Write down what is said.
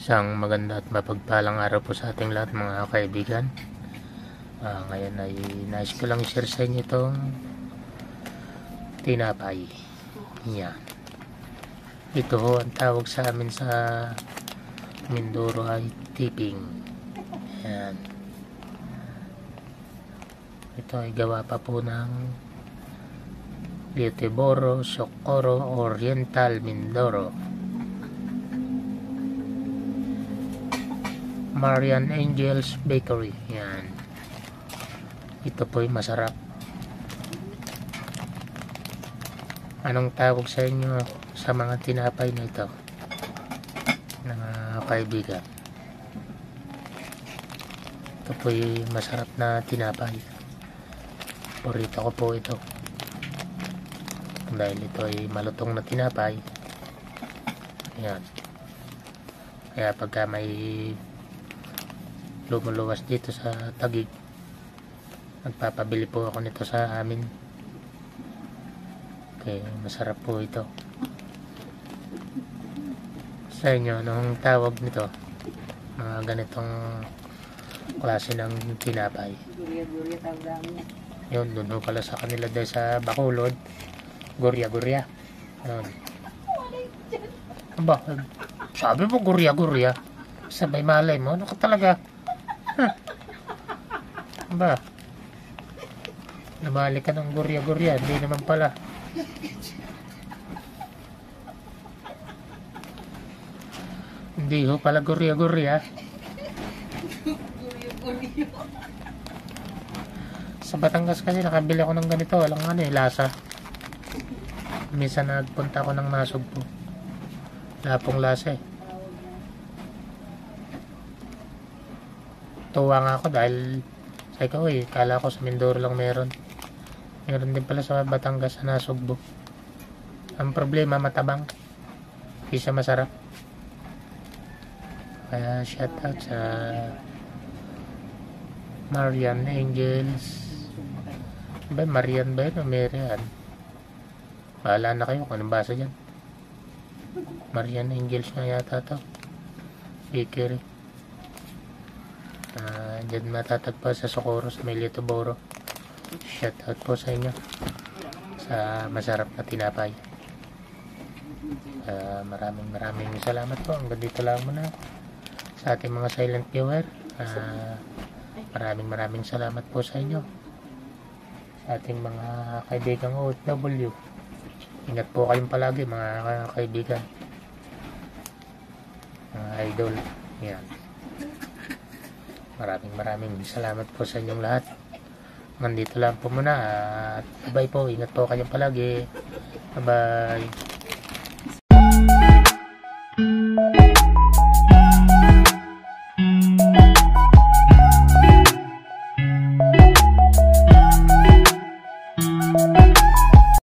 Isang maganda at mapagpalang araw po sa ating lahat mga kaibigan. Ngayon ay nais ko lang i-share sa inyo itong tinapay. Yan. Ito ho ang tawag sa amin sa Mindoro ay tiping. Yan. Ito ay gawa pa po ng Lioteboro, Socorro, Oriental, Mindoro. Marian Angels Bakery. Yan. Ito po ay masarap. Anong tawag sa inyo sa mga tinapay na ito, mga kaibigan? Ito po ay masarap na tinapay. Paborito ko po ito. Dahil ito ay malutong na tinapay. Yan. Kaya pagka may lumuluwas dito sa Taguig, nagpapabili po ako nito sa amin. Okay, masarap po ito. Sa inyo, anong tawag nito? Mga ganitong klase ng tinapay. Gurya-gurya tawag namin. Yun, dun ho pala sa kanila dahil sa Bacolod. Gurya-gurya. Yun. Aba, sabi mo gurya-gurya. Sabay malay mo, ano ka talaga? Ba, nabalik ka ng gurya-gurya, hindi naman pala. Hindi ho pala gurya-gurya. Sa Batangas kasi nakabili ako ng ganito, walang lasa. Minsan nagpunta ako ng Nasugbo, wala pong lasa eh. Tuwa nga ako dahil sabi ko, kala ko sa Mindoro lang meron din pala sa Batangas sa Nasugbo. Ang problema, matabang, hindi siya masarap. Kaya shout out sa Marian Angels. Ba, Marian ba yun o Marian? Bahala na kayo kung anong basa dyan. Marian Angels nga yata to, bakery. Dyan matatagpa sa Socorro sa Lioteboro. Shout out po sa inyo sa masarap na tinapay. Maraming salamat po. Hanggang dito lang muna sa ating mga silent viewer. Maraming salamat po sa inyo, sa ating mga kaibigang OFW. Ingat po kayong palagi mga kaibigan, mga idol. Yan. Maraming salamat po sa inyong lahat. Nandito lang po muna at bye po. Ingat po kayong palagi. Bye bye.